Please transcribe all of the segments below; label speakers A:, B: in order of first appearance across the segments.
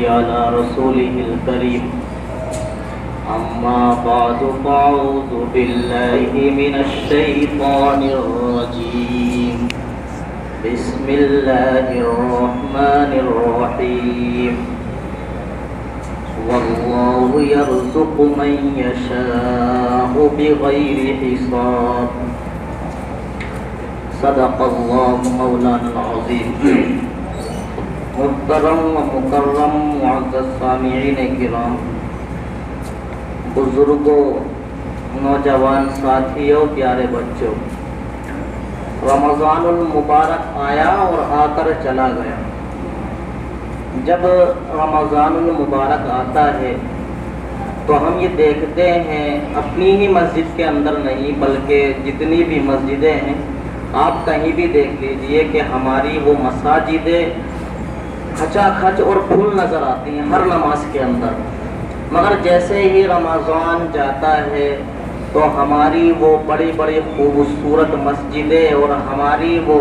A: على رسوله الكريم أما بعد فأعوذ بالله من الشيطان الرجيم بسم الله الرحمن الرحيم والله يرزق من يشاء بغير حساب صدق الله مولانا العظيم محترم و مکرم معزز سامعین کرام، بزرگوں، نوجوان ساتھیوں، پیارے بچوں، رمضان المبارک آیا اور آ کر چلا گیا۔ جب رمضان المبارک آتا ہے تو ہم یہ دیکھتے ہیں اپنی ہی مسجد کے اندر نہیں بلکہ جتنی بھی مسجدیں ہیں آپ کہیں بھی دیکھ لیجئے کہ ہماری وہ مساجدیں کھچا کھچ اور پھول نظر آتی ہیں ہر نماز کے اندر، مگر جیسے ہی رمضان جاتا ہے تو ہماری وہ بڑی بڑی خوبصورت مسجدیں اور ہماری وہ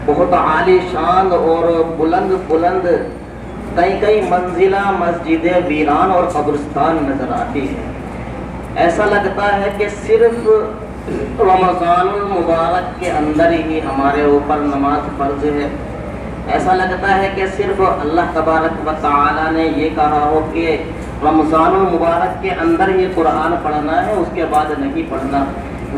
A: بہت عالی شان اور بلند بلند کئی منزلہ مسجدیں ویران اور قبرستان نظر آتی ہیں۔ ایسا لگتا ہے کہ صرف رمضان المبارک کے اندر ہی ہمارے اوپر نماز فرض ہے۔ ایسا لگتا ہے کہ صرف اللہ تبارک و تعالی نے یہ کہا ہو کہ رمضان المبارک کے اندر ہی قرآن پڑھنا ہے، اس کے بعد نہیں پڑھنا۔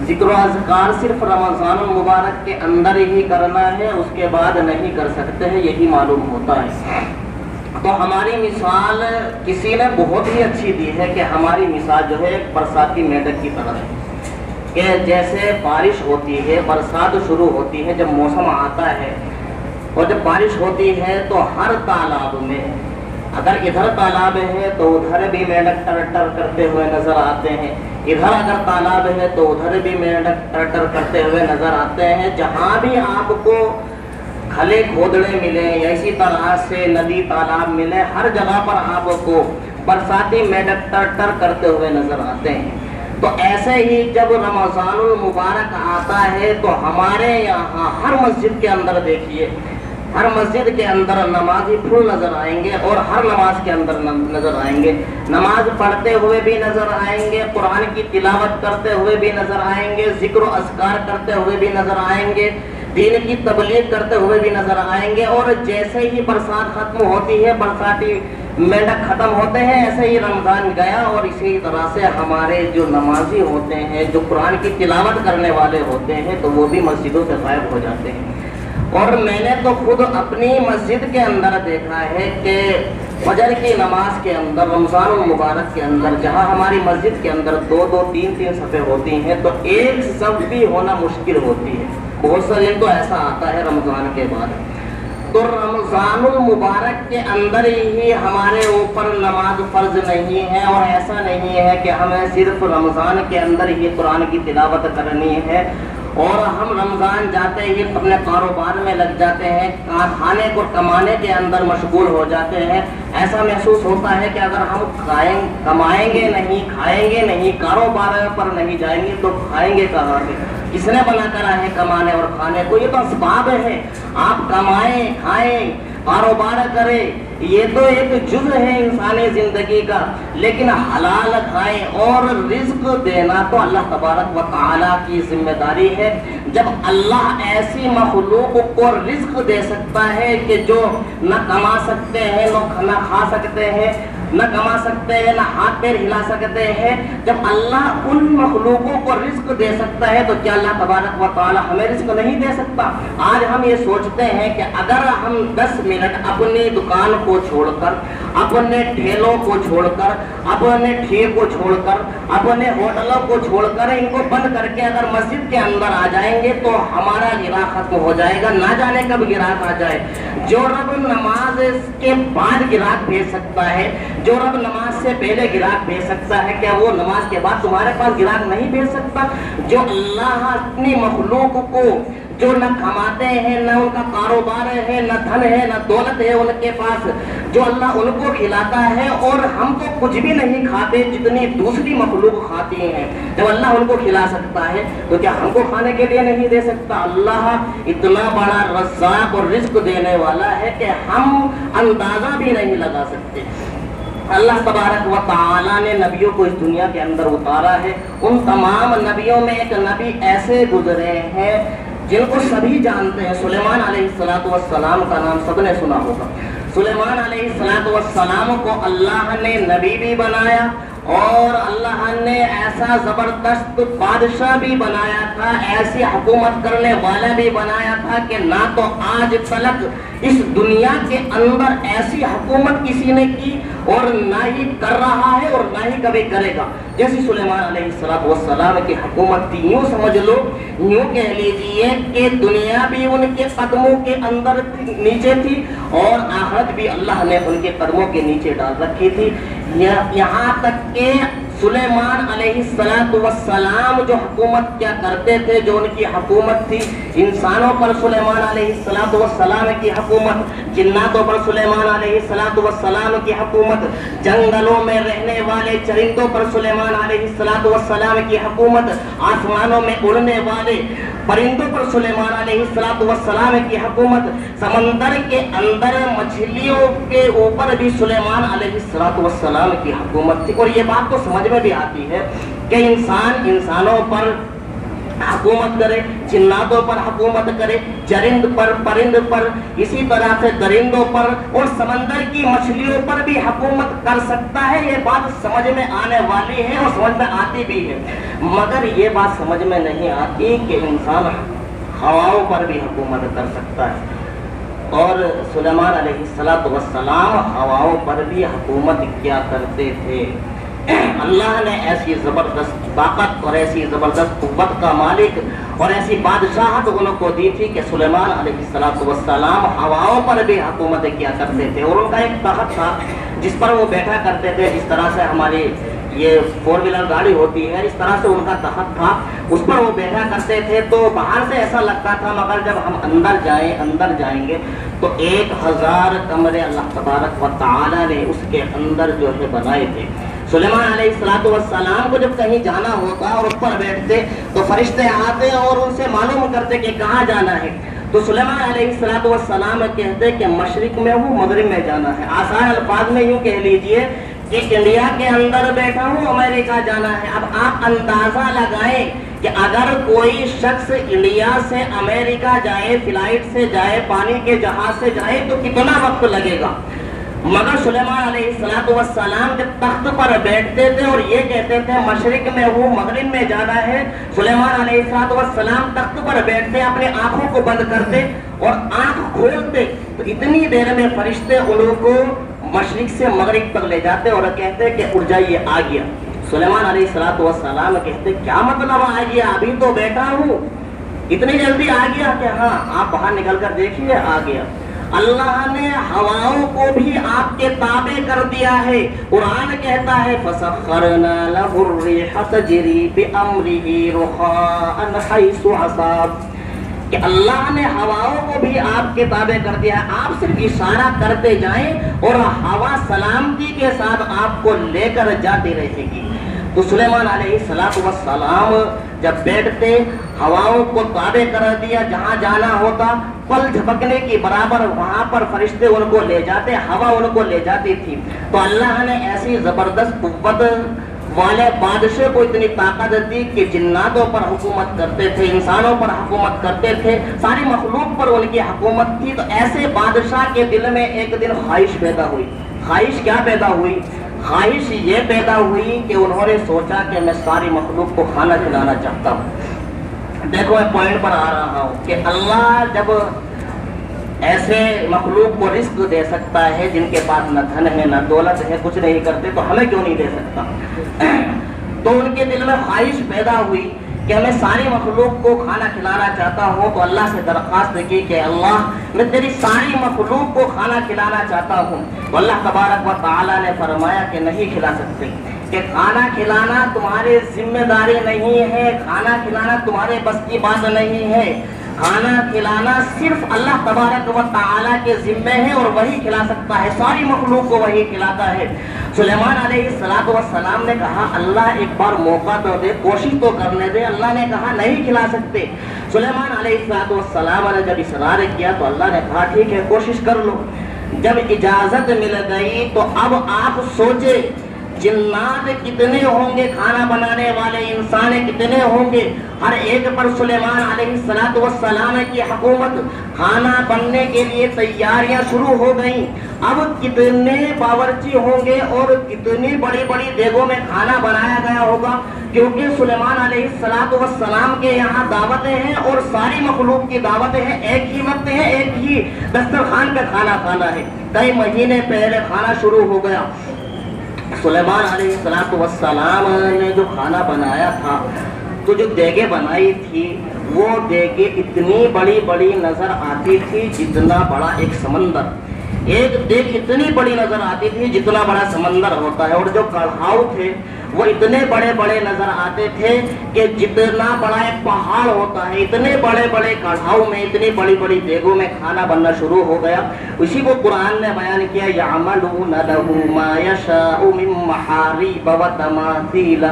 A: ذکر و اذکار صرف رمضان المبارک کے اندر ہی کرنا ہے، اس کے بعد نہیں کر سکتے ہیں، یہی معلوم ہوتا ہے۔ تو ہماری مثال کسی نے بہت ہی اچھی دی ہے کہ ہماری مثال جو ہے ایک برساتی میڈک کی طرح ہے کہ جیسے بارش ہوتی ہے، برسات شروع ہوتی ہے، جب موسم آتا ہے اور جب بارش ہوتی ہے تو ہر تالاب میں اگر ادھر تالاب ہے تو ادھر بھی میڈک ٹر ٹر کرتے ہوئے نظر آتے ہیں، ادھر اگر تالاب ہے تو ادھر بھی میڈک ٹر ٹر کرتے ہوئے نظر آتے ہیں۔ جہاں بھی آپ کو کھلے کھودڑے ملیں یا اسی طرح سے ندی تالاب ملے، ہر جگہ پر آپ کو برساتی میڈک ٹر ٹر کرتے ہوئے نظر آتے ہیں۔ تو ایسے ہی جب رمضان المبارک آتا ہے تو ہمارے یہاں ہر مسجد کے اندر دیکھیے، ہر مسجد کے اندر نمازی پھول نظر آئیں گے اور ہر نماز کے اندر نظر آئیں گے، نماز پڑھتے ہوئے بھی نظر آئیں گے، قرآن کی تلاوت کرتے ہوئے بھی نظر آئیں گے، ذکر و اذکار کرتے ہوئے بھی نظر آئیں گے، دین کی تبلیغ کرتے ہوئے بھی نظر آئیں گے۔ اور جیسے ہی برسات ختم ہوتی ہے، برساتی میڈک ختم ہوتے ہیں، ایسے ہی رمضان گیا اور اسی طرح سے ہمارے جو نمازی ہوتے ہیں، جو قرآن کی تلاوت کرنے والے ہوتے ہیں، تو وہ بھی مسجدوں سے غائب ہو جاتے ہیں۔ اور میں نے تو خود اپنی مسجد کے اندر دیکھا ہے کہ فجر کی نماز کے اندر رمضان المبارک کے اندر جہاں ہماری مسجد کے اندر دو تین صفیں ہوتی ہیں تو ایک صف بھی ہونا مشکل ہوتی ہے۔ بہت سے دن تو ایسا آتا ہے رمضان کے بعد۔ تو رمضان المبارک کے اندر ہی ہمارے اوپر نماز فرض نہیں ہے، اور ایسا نہیں ہے کہ ہمیں صرف رمضان کے اندر ہی قرآن کی تلاوت کرنی ہے اور ہم رمضان جاتے ہی اپنے کاروبار میں لگ جاتے ہیں، کھانے کو کمانے کے اندر مشغول ہو جاتے ہیں۔ ایسا محسوس ہوتا ہے کہ اگر ہم کمائیں گے نہیں، کھائیں گے نہیں، کاروبار پر نہیں جائیں گے تو کھائیں گے کہاں سے؟ کس نے بنا کرا ہے کمانے اور کھانے کو؟ یہ تو اسباب ہے، آپ کمائیں، کھائیں، کاروبار کریں، یہ تو ایک جزء ہے انسانی زندگی کا، لیکن حلال کھائیں اور رزق دینا تو اللہ تبارک و تعالیٰ کی ذمہ داری ہے۔ جب اللہ ایسی مخلوق کو رزق دے سکتا ہے کہ جو نہ کما سکتے ہیں، نہ کھا سکتے ہیں، نہ کما سکتے ہیں، نہ ہاتھ پیر ہلا سکتے ہیں، جب اللہ ان مخلوقوں کو رزق دے سکتا ہے تو کیا اللہ تبارک و تعالی ہمیں رزق نہیں دے سکتا؟ آج ہم یہ سوچتے ہیں کہ اگر ہم 10 منٹ اپنی دکان کو چھوڑ کر، اپنے ٹھیلوں کو چھوڑ کر، اپنے ٹھیک کو چھوڑ کر، اپنے ہوٹلوں کو چھوڑ کر، ان کو بند کر کے اگر مسجد کے اندر آ جائیں گے تو ہمارا گراہ ختم ہو جائے گا، نہ جانے کب گراہ آ جائے۔ جو رب نماز کے بعد گراہ بھیج سکتا ہے، جو رب نماز سے پہلے گراہ بھیج سکتا ہے، کیا وہ نماز کے بعد تمہارے پاس گراہ نہیں بھیج سکتا؟ جو اللہ اپنی مخلوق کو جو نہ کماتے ہیں، نہ ان کا کاروبار ہے، نہ دھن ہے، نہ دولت ہے ان کے پاس، جو اللہ ان کو کھلاتا ہے، اور ہم تو کچھ بھی نہیں کھاتے جتنی دوسری مخلوق کھاتی ہیں، جب اللہ ان کو کھلا سکتا ہے تو کیا ہم کو کھانے کے لیے نہیں دے سکتا؟ اللہ اتنا بڑا رزاق اور رزق دینے والا ہے کہ ہم اندازہ بھی نہیں لگا سکتے۔ اللہ تبارک و تعالی نے نبیوں کو اس دنیا کے اندر اتارا ہے۔ ان تمام نبیوں میں ایک نبی ایسے گزرے ہیں جن کو سبھی جانتے ہیں۔ سلیمان علیہ السلام کا نام سب نے سنا ہوگا۔ سلیمان علیہ السلام کو اللہ نے نبی بھی بنایا اور اللہ نے ایسا زبردست بادشاہ بھی بنایا تھا، ایسی حکومت کرنے والا بھی بنایا تھا کہ نہ تو آج تلک اس دنیا کے اندر ایسی حکومت کسی نے کی اور نہ ہی کر رہا ہے اور نہ ہی کبھی کرے گا جیسی سلیمان علیہ السلام کی حکومت تھی۔ یوں سمجھ لو، یوں کہہ لیجئے کہ دنیا بھی ان کے قدموں کے اندر نیچے تھی اور آخرت بھی اللہ نے ان کے قدموں کے نیچے ڈال رکھی تھی۔ یہاں تک کہ سلیمان علیہ السلام جو حکومت کیا کرتے تھے، جو ان کی حکومت تھی، انسانوں پر سلیمان علیہ السلام کی حکومت، جناتوں پر سلیمان علیہ السلام کی حکومت، جنگلوں میں رہنے والے چرندوں پر سلیمان علیہ السلام کی حکومت، آسمانوں میں اڑنے والے پرندوں پر سلیمان علیہ السلام کی حکومت، سمندر کے اندر مچھلیوں کے اوپر بھی سلیمان علیہ السلام کی حکومت تھی۔ اور یہ بات تو سمجھ میں بھی آتی ہے کہ انسان انسانوں پر حکومت کرے، جناتوں پر حکومت کرے، چرند پر، پرند پر، اسی طرح سے درندوں پر اور سمندر کی مچھلیوں پر بھی حکومت کر سکتا ہے۔ یہ بات سمجھ میں آنے والی ہے اور سمجھ میں آتی بھی ہے، مگر یہ بات سمجھ میں نہیں آتی کہ انسان ہواؤں پر بھی حکومت کر سکتا ہے۔ اور سلیمان علیہ السلام ہواؤں پر بھی حکومت کیا کرتے تھے۔ اللہ نے ایسی زبردست طاقت اور ایسی زبردست قوت کا مالک اور ایسی بادشاہت ان کو دی تھی کہ سلیمان علیہ السلام ہواؤں پر بھی حکومت کیا کرتے تھے، اور ان کا ایک تخت تھا جس پر وہ بیٹھا کرتے تھے، جس طرح سے ہماری یہ 4 ویلر گاڑی ہوتی ہے، اس طرح سے ان کا تخت تھا، اس پر وہ بیٹھا کرتے تھے۔ تو باہر سے ایسا لگتا تھا، مگر جب ہم اندر جائیں گے تو 1000 کمرے اللہ تبارک و تعالی نے اس کے اندر جو ہے بنائے تھے۔ سلیمان علیہ السلام کو جب کہیں جانا ہوتا اور اس پر بیٹھتے تو فرشتے آتے اور ان سے معلوم کرتے کہ کہاں جانا ہے، تو سلیمان علیہ السلام کہتے کہ مشرق میں ہوں، مغرب میں جانا ہے۔ آسان الفاظ میں یوں کہہ لیجئے کہ انڈیا کے اندر بیٹھا ہوں، امریکہ جانا ہے۔ اب آپ اندازہ لگائیں کہ اگر کوئی شخص انڈیا سے امریکہ جائے، فلائٹ سے جائے، پانی کے جہاز سے جائے تو کتنا وقت لگے گا، مگر سلیمان علیہ السلام جب تخت پر بیٹھتے تھے اور یہ کہتے تھے مشرق میں ہوں، مغرب میں جانا ہے، سلیمان علیہ السلام تخت پر بیٹھتے، اپنے آنکھوں کو بند کرتے اور آنکھ کھولتے تو اتنی دیر میں فرشتے ان کو مشرق سے مغرب تک لے جاتے اور کہتے کہ اٹھ جائیے، آ گیا۔ سلیمان علیہ السلام کہتے کیا مطلب آ گیا، ابھی تو بیٹھا ہوں، اتنی جلدی آ گیا؟ کہ ہاں، آپ باہر نکل کر دیکھیے، آ گیا۔ اللہ نے ہواؤں کو بھی آپ کے تابع کر دیا ہے۔ قرآن کہتا ہے فَسَخَّرْنَا لَهُ الرِّيحَ تَجْرِي بِأَمْرِهِ رُخَاءً حَيْثُ أَصَابَ، کہ اللہ نے ہواؤں کو بھی آپ کے تابع کر دیا ہے، آپ صرف اشارہ کرتے جائیں اور ہوا سلامتی کے ساتھ آپ کو لے کر جاتی رہے گی۔ تو سلیمان علیہ السلام جب بیٹھتے ہواؤں کو تابع کر دیا، جہاں جانا ہوتا پل جھپکنے کی برابر وہاں پر فرشتے ان کو لے جاتے، ہوا ان کو لے جاتی تھی۔ تو اللہ نے ایسی زبردست قوت والے بادشاہ کو اتنی طاقت دی کہ جناتوں پر حکومت کرتے تھے، انسانوں پر حکومت کرتے تھے، ساری مخلوق پر ان کی حکومت تھی۔ تو ایسے بادشاہ کے دل میں ایک دن خواہش پیدا ہوئی۔ خواہش کیا پیدا ہوئی؟ خواہش یہ پیدا ہوئی کہ انہوں نے سوچا کہ میں ساری مخلوق کو کھانا کھلانا چاہتا ہوں۔ دیکھو میں پوائنٹ پر آ رہا ہوں کہ اللہ جب ایسے مخلوق کو رزق دے سکتا ہے جن کے پاس نہ دھن ہے، نہ دولت ہے، کچھ نہیں کرتے، تو ہمیں کیوں نہیں دے سکتا؟ تو ان کے دل میں خواہش پیدا ہوئی کہ میں ساری مخلوق کو کھانا کھلانا چاہتا ہوں۔ تو اللہ سے درخواست کی کہ اللہ میں تیری ساری مخلوق کو کھانا کھلانا چاہتا ہوں۔ تو اللہ تبارک و تعالی نے فرمایا کہ نہیں کھلا سکتے، کہ کھانا کھلانا تمہاری ذمہ داری نہیں ہے، کھانا کھلانا تمہارے بس کی بات نہیں ہے۔ کھانا کھلانا صرف اللہ تبارک و تعالیٰ کے ذمے ہے اور وہی کھلا سکتا ہے، ساری مخلوق کو وہی کھلاتا ہے۔ سلیمان علیہ السلام نے کہا اللہ ایک بار موقع تو دے، کوشش تو کرنے دے۔ اللہ نے کہا نہیں کھلا سکتے۔ سلیمان علیہ السلام نے جب اصرار کیا تو اللہ نے کہا ٹھیک ہے کوشش کر لو۔ جب اجازت مل گئی تو اب آپ سوچے جنات کتنے ہوں گے، کھانا بنانے والے انسان کتنے ہوں گے، ہر ایک پر سلیمان علیہ السلام کی حکومت، کھانا بننے کے لیے تیاریاں شروع ہو گئیں۔ اب کتنے باورچی ہوں گے اور کتنی بڑی بڑی دیگوں میں کھانا بنایا گیا ہوگا، کیونکہ سلیمان علیہ السلام کے یہاں دعوتیں ہیں اور ساری مخلوق کی دعوتیں ہیں، ایک ہی وقت ہے، ایک ہی دسترخوان پہ کھانا کھانا ہے۔ کئی مہینے پہلے کھانا شروع ہو گیا۔ سلیمان علیہ السلام نے جو کھانا بنایا تھا تو جو دیگیں بنائی تھی وہ دیگیں اتنی بڑی بڑی نظر آتی تھی جتنا بڑا ایک سمندر، ایک دیگ اتنی بڑی نظر آتی تھی جتنا بڑا سمندر ہوتا ہے، اور جو کڑھاؤ تھے وہ اتنے بڑے بڑے نظر آتے تھے کہ جتنا بڑا ایک پہاڑ ہوتا ہے، اتنے بڑے بڑے کڑھاؤ میں اتنی بڑی بڑی دیگوں میں کھانا بننا شروع ہو گیا۔ اسی کو قرآن نے بیان کیا یعملون لہ ما یشاء من محاریب وتماثیل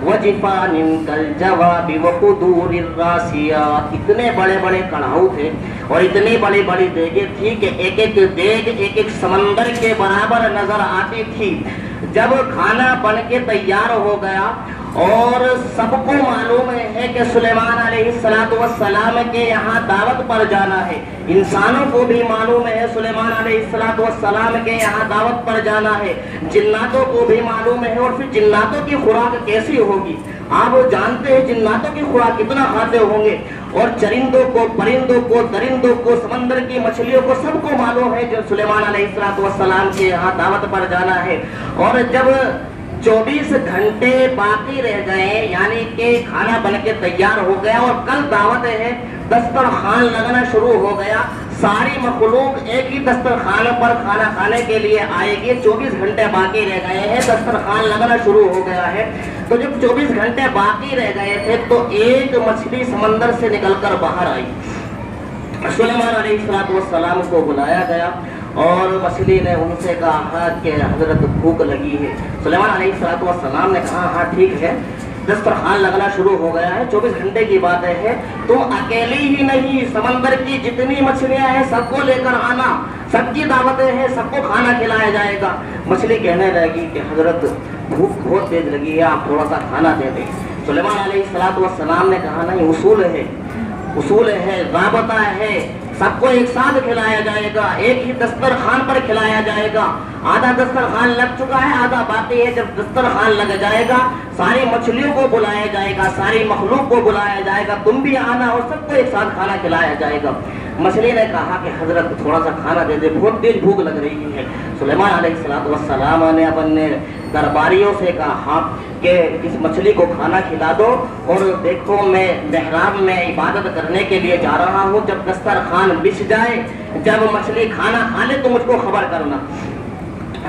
A: وجفان کالجواب وقدور الراسیات۔ اتنے بڑے بڑے کڑھاؤ تھے اور اتنی بڑی بڑی دیگیں تھی کہ ایک ایک دیگ ایک ایک سمندر کے برابر نظر آتی تھی۔ جب کھانا بن کے تیار ہو گیا اور سب کو معلوم ہے کہ سلیمان علیہ السلام کے یہاں دعوت پر جانا ہے، انسانوں کو بھی معلوم ہے سلیمان علیہ السلام کے یہاں دعوت پر جانا ہے، جناتوں کو بھی معلوم ہے، اور پھر جناتوں کی خوراک کیسی ہوگی آپ جانتے ہیں، جناتوں کی خوراک کتنا کھاتے ہوں گے، اور چرندوں کو، پرندوں کو، درندوں کو، سمندر کی مچھلیوں کو، سب کو معلوم ہے جو سلیمان علیہ السلام کے یہاں دعوت پر جانا ہے۔ اور جب 24 گھنٹے باقی رہ گئے، یعنی کہ کھانا بن کے تیار ہو گیا اور کل دعوت ہے، دسترخوان لگنا شروع ہو گیا، ساری مخلوق ایک ہی دسترخوان پر کھانا کھانے کے لیے آئے گی، 24 گھنٹے باقی رہ گئے ہیں، دسترخوان لگنا شروع ہو گیا ہے۔ تو جب 24 گھنٹے باقی رہ گئے تھے تو ایک مچھلی سمندر سے نکل کر باہر آئی، سلیمان علیہ السلام کو بلایا گیا اور مچھلی نے ان سے کہا کہ حضرت بھوک لگی ہے۔ سلیمان علیہ السلام نے کہا ہاں ٹھیک ہے، دسترخوان لگنا شروع ہو گیا ہے، 24 گھنٹے کی بات ہے، تم اکیلی ہی نہیں، سمندر کی جتنی مچھلیاں ہیں سب کو لے کر آنا، سب کی دعوتیں ہیں، سب کو کھانا کھلایا جائے گا۔ مچھلی کہنے لگی کہ حضرت بھوک بہت تیز لگی ہے، آپ تھوڑا سا کھانا دے دیں۔ سلیمان علیہ السلام نے کہا نہیں، اصول ہے، ضابطہ ہے، سب کو ایک ساتھ کھلایا جائے گا، ایک ہی دسترخوان پر کھلایا جائے گا، آدھا دسترخوان لگ چکا ہے، آدھا باقی ہے، جب دسترخوان لگ جائے گا ساری مچھلیوں کو بلایا جائے گا، ساری مخلوق کو بلایا جائے گا، تم بھی آنا اور سب کو ایک ساتھ کھانا کھلایا جائے گا۔ مچھلی نے کہا کہ حضرت تھوڑا سا کھانا دے دے، بہت تیز بھوک لگ رہی ہے۔ سلیمان علیہ السلام نے اپنے درباریوں سے کہا کہ اس مچھلی کو کھانا کھلا دو، اور دیکھو میں محراب میں عبادت کرنے کے لیے جا رہا ہوں، جب دسترخوان بچھ جائے، جب مچھلی کھانا کھا لے تو مجھ کو خبر کرنا۔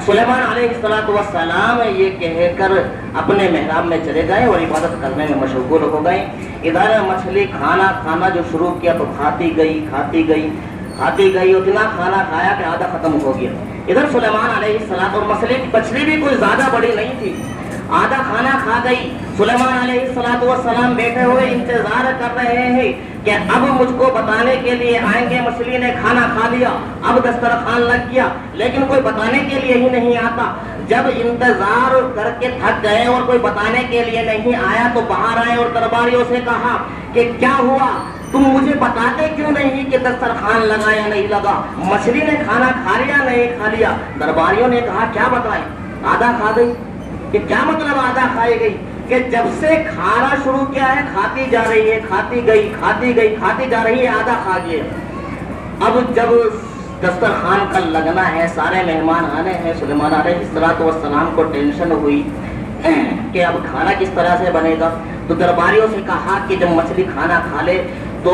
A: سلیمان علیہ السلام یہ کہہ کر اپنے محراب میں چلے گئے اور عبادت کرنے میں مشغول ہو گئے۔ ادھر مچھلی کھانا کھانا جو شروع کیا تو کھاتی گئی، اتنا کھانا کھایا کہ آدھا ختم ہو گیا۔ ادھر سلیمان علیہ السلام، اور مچھلی بھی کوئی زیادہ بڑی نہیں تھی، آدھا کھانا کھا گئی۔ سلیمان علیہ السلام بیٹھے ہوئے انتظار کر رہے ہیں کہ اب مجھ کو بتانے کے لیے آئیں گے، مچھلی نے کھانا کھا لیا، اب دسترخوان لگ گیا، لیکن کوئی بتانے کے لیے ہی نہیں آتا۔ جب انتظار کر کے تھک گئے اور کوئی بتانے کے لیے نہیں آیا تو باہر آئے اور درباریوں سے کہا کہ کیا ہوا، تم مجھے بتاتے کیوں نہیں کہ دسترخوان لگا یا نہیں لگا، مچھلی نے کھانا کھا لیا نہیں کھا لیا۔ درباریوں نے کہا کیا بتائیں، آدھا کھا گئی۔ کہ کیا مطلب آدھا کھائی گئی؟ کہ جب سے کھانا شروع کیا ہے کھاتی جا رہی ہے، کھاتی جا رہی ہے، آدھا کھا گیا۔ اب جب دسترخوان کا لگنا ہے، سارے مہمان آنے ہیں، سلیمان علیہ السلام کو ٹینشن ہوئی کہ اب کھانا کس طرح سے بنے گا۔ تو درباریوں سے کہا کہ جب مچھلی کھانا کھا لے تو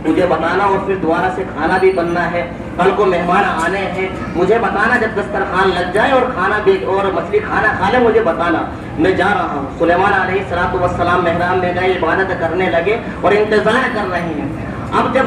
A: مجھے بتانا، اور پھر دوبارہ سے کھانا بھی بننا ہے، کل کو مہمان آنے ہیں، مجھے بتانا جب دسترخوان لگ جائے اور کھانا بھی اور مچھلی کھانا کھا لے مجھے بتانا، میں جا رہا ہوں۔ سلیمان علیہ السلام محراب میں گئے، عبادت کرنے لگے اور انتظار کر رہے ہیں۔ اب جب